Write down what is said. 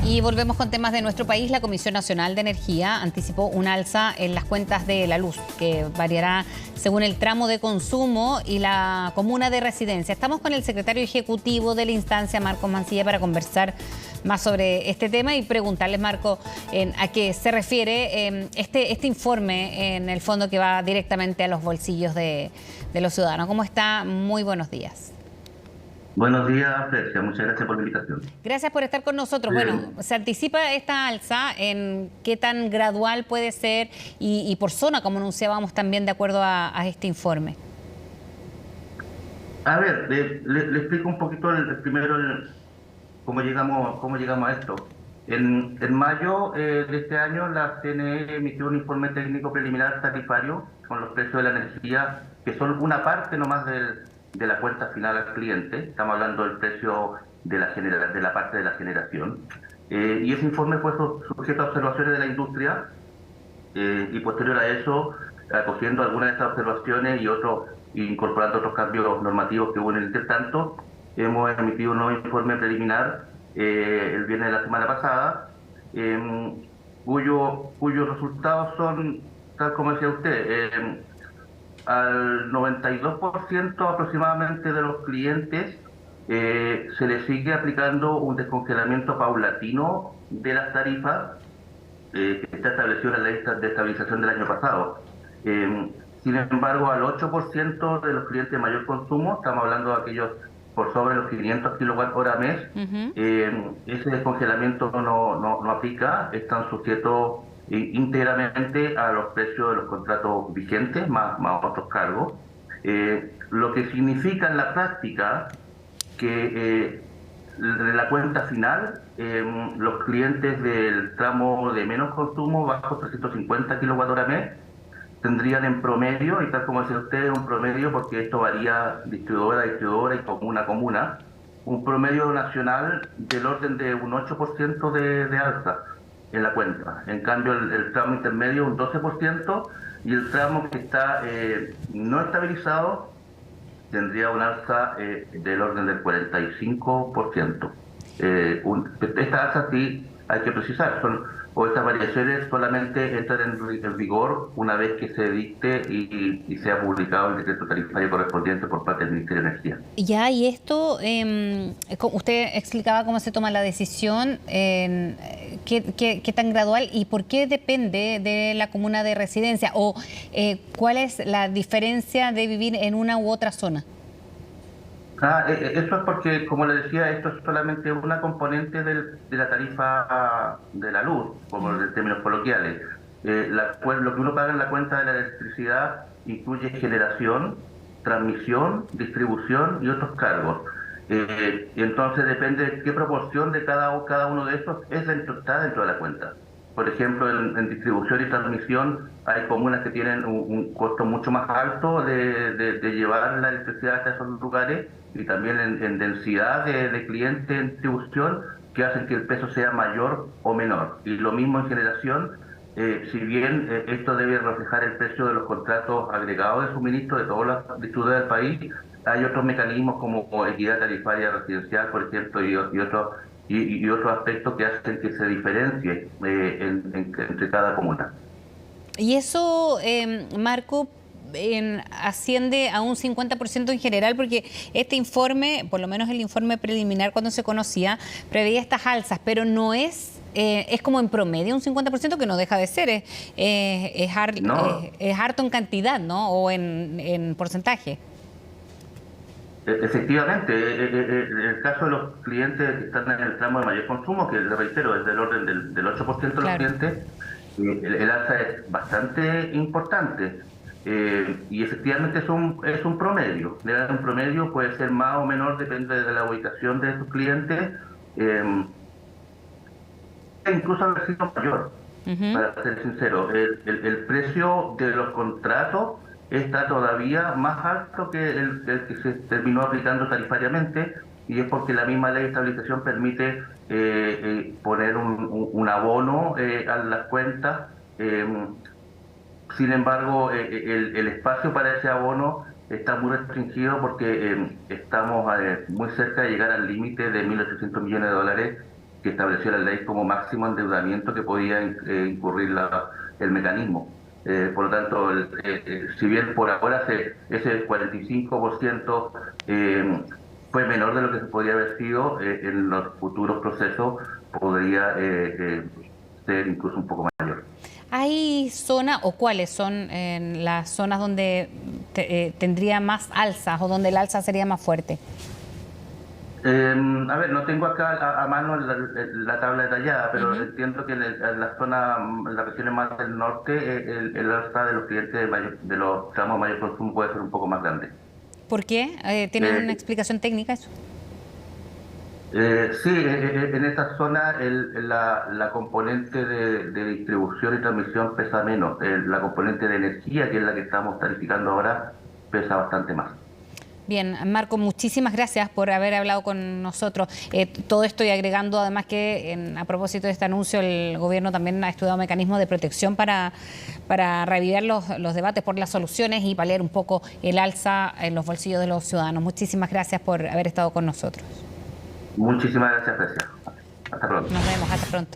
Y volvemos con temas de nuestro país. La Comisión Nacional de Energía anticipó un alza en las cuentas de la luz, que variará según el tramo de consumo y la comuna de residencia. Estamos con el secretario ejecutivo de la instancia, Marcos Mancilla, para conversar más sobre este tema y preguntarles, Marco, a qué se refiere este informe, en el fondo, que va directamente a los bolsillos de los ciudadanos. ¿Cómo está? Muy buenos días. Buenos días, Frecia. Muchas gracias por la invitación. Gracias por estar con nosotros. Bueno, se anticipa esta alza, en qué tan gradual puede ser y por zona, como anunciábamos también, de acuerdo a este informe. A ver, le explico un poquito primero cómo llegamos a esto. En mayo de este año, la CNE emitió un informe técnico preliminar tarifario con los precios de la energía, que son una parte nomás de la cuenta final al cliente. Estamos hablando del precio de la parte de la generación. Y ese informe fue sujeto a observaciones de la industria, y posterior a eso, acogiendo algunas de estas observaciones y incorporando otros cambios normativos que hubo en el intertanto, hemos emitido un nuevo informe preliminar el viernes de la semana pasada, cuyos resultados son, tal como decía usted, al 92% aproximadamente de los clientes se les sigue aplicando un descongelamiento paulatino de las tarifas que está establecido en la ley de estabilización del año pasado. Sin embargo, al 8% de los clientes de mayor consumo, estamos hablando de aquellos por sobre los 500 kWh mes, ese descongelamiento no aplica, están sujetos íntegramente a los precios de los contratos vigentes, más otros cargos. Lo que significa en la práctica que de la cuenta final, los clientes del tramo de menos consumo, bajo 350 kWh mes, tendrían en promedio, y tal como decía usted, un promedio, porque esto varía distribuidora a distribuidora y comuna a comuna, un promedio nacional del orden de un 8% de alza en la cuenta. En cambio, el tramo intermedio un 12%, y el tramo que está no estabilizado tendría un alza del orden del 45%. Esta alza, sí, hay que precisar, estas variaciones solamente entran en vigor una vez que se dicte y sea publicado el decreto tarifario correspondiente por parte del Ministerio de Energía. Ya, y esto, usted explicaba cómo se toma la decisión, qué tan gradual y por qué depende de la comuna de residencia, o cuál es la diferencia de vivir en una u otra zona. Esto es porque, como le decía, esto es solamente una componente de la tarifa de la luz, como en términos coloquiales. Lo que uno paga en la cuenta de la electricidad incluye generación, transmisión, distribución y otros cargos. Y entonces depende de qué proporción de cada uno de estos está dentro de la cuenta. Por ejemplo, en distribución y transmisión hay comunas que tienen un costo mucho más alto de llevar la electricidad hasta esos lugares, y también en densidad de clientes en distribución, que hacen que el peso sea mayor o menor. Y lo mismo en generación, si bien esto debe reflejar el precio de los contratos agregados de suministro de todas las distribuidoras del país, hay otros mecanismos como equidad tarifaria residencial, por ejemplo, y otros aspectos que hacen que se diferencie entre cada comuna. Y eso, Marco, asciende a un 50% en general, porque este informe, por lo menos el informe preliminar cuando se conocía, preveía estas alzas, pero no es como en promedio un 50%, que no deja de ser, es harto en cantidad, ¿no? O en porcentaje. Efectivamente, en el caso de los clientes que están en el tramo de mayor consumo, que le reitero, es del orden del 8% de los clientes, el alza es bastante importante. Y efectivamente es un promedio. Un promedio puede ser más o menor, depende de la ubicación de sus clientes, incluso haber sido mayor, para ser sincero. El precio de los contratos está todavía más alto que el que se terminó aplicando tarifariamente, y es porque la misma ley de estabilización permite poner un abono a las cuentas. Sin embargo, el espacio para ese abono está muy restringido, porque estamos muy cerca de llegar al límite de 1.800 millones de dólares que estableció la ley como máximo endeudamiento que podía incurrir el mecanismo. Por lo tanto, si bien por ahora ese 45% fue menor de lo que se podría haber sido, en los futuros procesos podría ser incluso un poco mayor. ¿Hay zonas o cuáles son las zonas donde tendría más alzas o donde el alza sería más fuerte? A ver, no tengo acá a mano la tabla detallada, pero entiendo que en la zona, en las regiones más del norte, el alza de los clientes de los tramos de mayor consumo puede ser un poco más grande. ¿Por qué? ¿Tienen una Eh, explicación técnica eso? sí, en esa zona la componente de distribución y transmisión pesa menos. La componente de energía, que es la que estamos tarificando ahora, pesa bastante más. Bien, Marco, muchísimas gracias por haber hablado con nosotros. Todo esto y agregando además que a propósito de este anuncio, el gobierno también ha estudiado mecanismos de protección para revivir los debates por las soluciones y paliar un poco el alza en los bolsillos de los ciudadanos. Muchísimas gracias por haber estado con nosotros. Muchísimas gracias, Grecia. Hasta pronto. Nos vemos, hasta pronto.